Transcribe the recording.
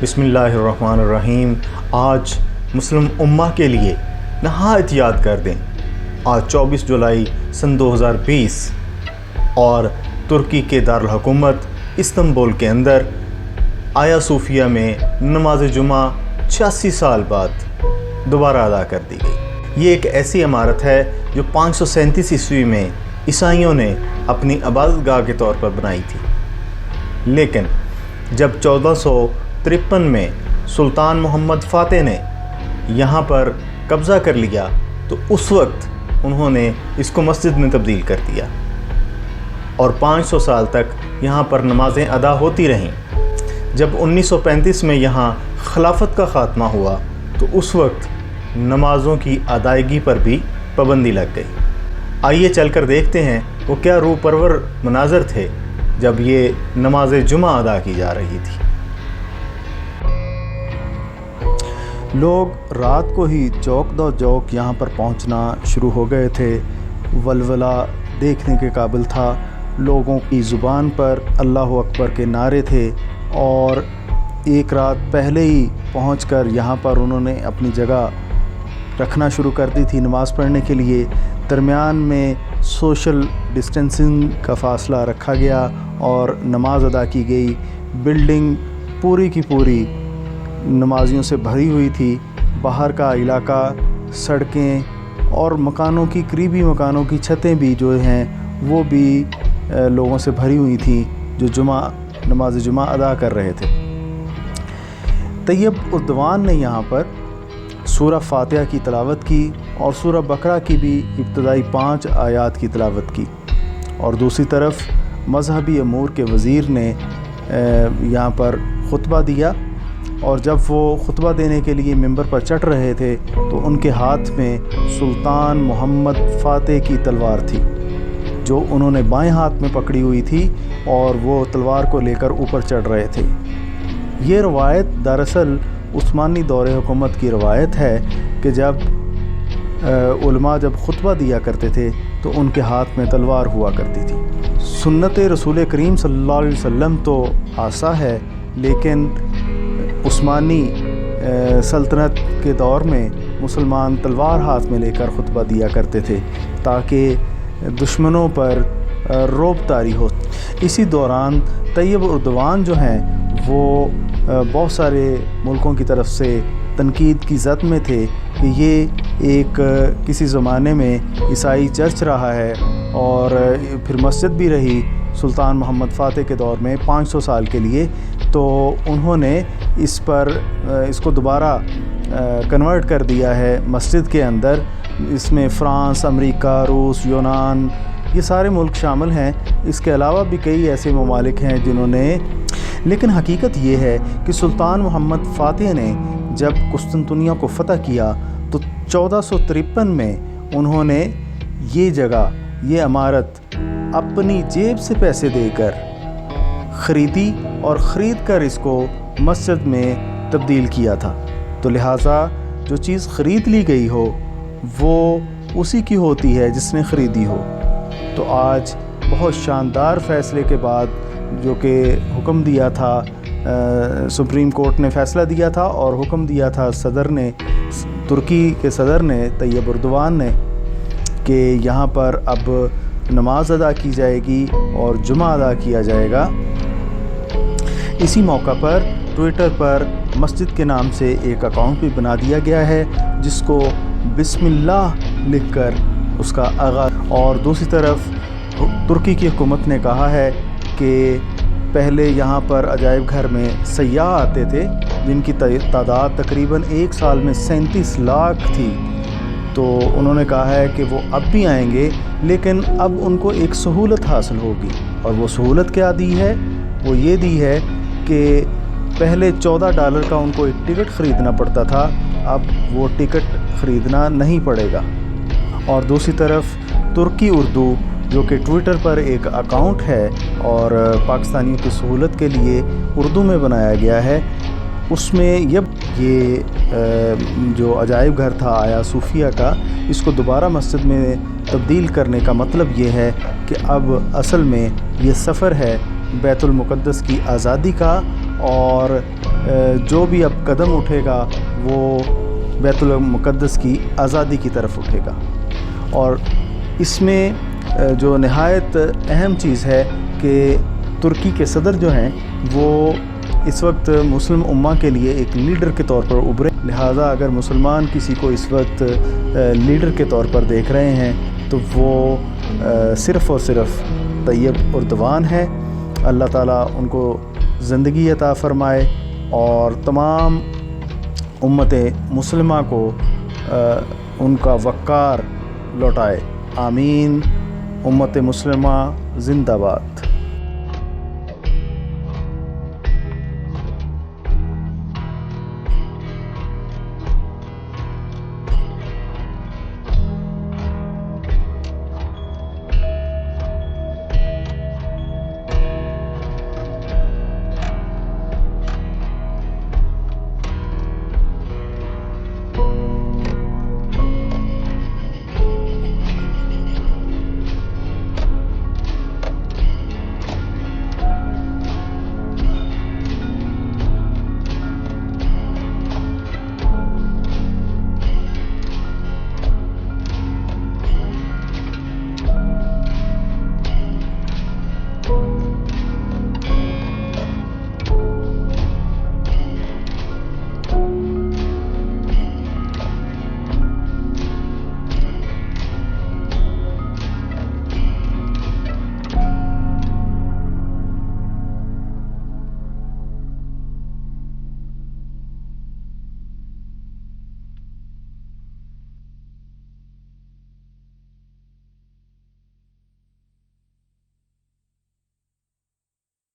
बिस्मिल्लाहिर्रहमानिर्रहीम। आज मुस्लिम उम्मा के लिए नहायत याद कर दें। आज 24 जुलाई सन 2020 और तुर्की के दारुल हुकूमत इस्तांबुल के अंदर आया सूफिया में नमाज जुमा 86 साल बाद दोबारा अदा कर दी गई। ये एक ऐसी इमारत है जो 537 ईस्वी में ईसाइयों ने अपनी इबादतगाह के तौर पर बनाई थी, लेकिन जब 1453 में सुल्तान मोहम्मद फ़ातेह ने यहाँ पर कब्ज़ा कर लिया तो उस वक्त उन्होंने इसको मस्जिद में तब्दील कर दिया और 500 साल तक यहाँ पर नमाज़ें अदा होती रहीं। जब 1935 में यहाँ खिलाफत का ख़ात्मा हुआ तो उस वक्त नमाज़ों की अदायगी पर भी पाबंदी लग गई। आइए चलकर देखते हैं वो क्या रूह परवर मनाज़र थे जब ये नमाज जुमा अदा की जा रही थी। लोग रात को ही चौक दो चौक यहाँ पर पहुँचना शुरू हो गए थे। वलवला देखने के काबिल था। लोगों की ज़ुबान पर अल्लाह अकबर के नारे थे और एक रात पहले ही पहुंचकर यहाँ पर उन्होंने अपनी जगह रखना शुरू कर दी थी नमाज़ पढ़ने के लिए। दरमियान में सोशल डिस्टेंसिंग का फ़ासला रखा गया और नमाज अदा की गई। बिल्डिंग पूरी की पूरी नमाजियों से भरी हुई थी। बाहर का इलाका, सड़कें और मकानों की करीबी मकानों की छतें भी जो हैं वो भी लोगों से भरी हुई थी जो नमाज जुमा अदा कर रहे थे। तैयब उर्दवान ने यहाँ पर सूरह फ़ातिहा की तिलावत की और सूरह बकरा की भी इब्तदाई 5 आयात की तिलावत की। और दूसरी तरफ मज़हबी अमूर के वज़ीर ने यहाँ पर ख़ुतबा दिया और जब वो ख़ुतबा देने के लिए मिंबर पर चढ़ रहे थे तो उनके हाथ में सुल्तान मोहम्मद फ़ातेह की तलवार थी जो उन्होंने बाएं हाथ में पकड़ी हुई थी और वो तलवार को लेकर ऊपर चढ़ रहे थे। ये रवायत दरअसल उस्मानी दौरे हुकूमत की रवायत है कि जब उलमा जब ख़ुतबा दिया करते थे तो उनके हाथ में तलवार हुआ करती थी। सुन्नत रसूल करीम सल्लल्लाहु अलैहि वसल्लम तो आसा है, लेकिन उस्मानी सल्तनत के दौर में मुसलमान तलवार हाथ में लेकर ख़ुतबा दिया करते थे ताकि दुश्मनों पर रोब तारी हो। इसी दौरान तैयब उर्दवान जो हैं वो बहुत सारे मुल्कों की तरफ से तनकीद की ज़द में थे कि ये एक किसी ज़माने में ईसाई चर्च रहा है और फिर मस्जिद भी रही सुल्तान मोहम्मद फ़ातेह के दौर में 500 साल के लिए। तो उन्होंने इसको दोबारा कन्वर्ट कर दिया है मस्जिद के अंदर। इसमें फ़्रांस, अमेरिका, रूस, यूनान ये सारे मुल्क शामिल हैं। इसके अलावा भी कई ऐसे ममालिक हैं जिन्होंने, लेकिन हकीकत ये है कि सुल्तान मोहम्मद फ़ातेह ने जब कुस्तुनतुनिया को फ़तह किया तो 1453 में उन्होंने ये जगह, ये इमारत अपनी जेब से पैसे देकर ख़रीदी और ख़रीद कर इसको मस्जिद में तब्दील किया था। तो लिहाजा जो चीज़ ख़रीद ली गई हो वो उसी की होती है जिसने ख़रीदी हो। तो आज बहुत शानदार फ़ैसले के बाद जो कि हुक्म दिया था, सुप्रीम कोर्ट ने फ़ैसला दिया था और हुक्म दिया था सदर ने, तुर्की के सदर ने तैयब उर्दवान ने, कि यहाँ पर अब नमाज अदा की जाएगी और जुमा अदा किया जाएगा। इसी मौका पर ट्विटर पर मस्जिद के नाम से एक अकाउंट भी बना दिया गया है जिसको बिस्मिल्लाह लिखकर उसका आगाज़। और दूसरी तरफ तुर्की की हुकूमत ने कहा है कि पहले यहाँ पर अजायब घर में सयाह आते थे जिनकी तादाद तकरीबन एक साल में 37 लाख थी। तो उन्होंने कहा है कि वो अब भी आएंगे, लेकिन अब उनको एक सहूलत हासिल होगी। और वो सहूलत क्या दी है? वो ये दी है कि पहले $14 का उनको एक टिकट ख़रीदना पड़ता था, अब वो टिकट ख़रीदना नहीं पड़ेगा। और दूसरी तरफ तुर्की उर्दू जो कि ट्विटर पर एक अकाउंट है और पाकिस्तानियों की सहूलत के लिए उर्दू में बनाया गया है, उसमें ये जो अजायब घर था आया सूफिया का, इसको दोबारा मस्जिद में तब्दील करने का मतलब ये है कि अब असल में ये सफ़र है बैतुल मुक़द्दस की आज़ादी का और جو بھی اب قدم اٹھے گا وہ بیت المقدس کی آزادی کی طرف اٹھے گا۔ اور اس میں جو نہایت اہم چیز ہے کہ ترکی کے صدر جو ہیں وہ اس وقت مسلم امہ کے لیے ایک لیڈر کے طور پر ابھرے، لہٰذا اگر مسلمان کسی کو اس وقت لیڈر کے طور پر دیکھ رہے ہیں تو وہ صرف اور صرف طیب اردوان ہے۔ اللہ تعالیٰ ان کو زندگی عطا فرمائے اور تمام امت مسلمہ کو ان کا وقار لوٹائے۔ آمین۔ امت مسلمہ زندہ باد۔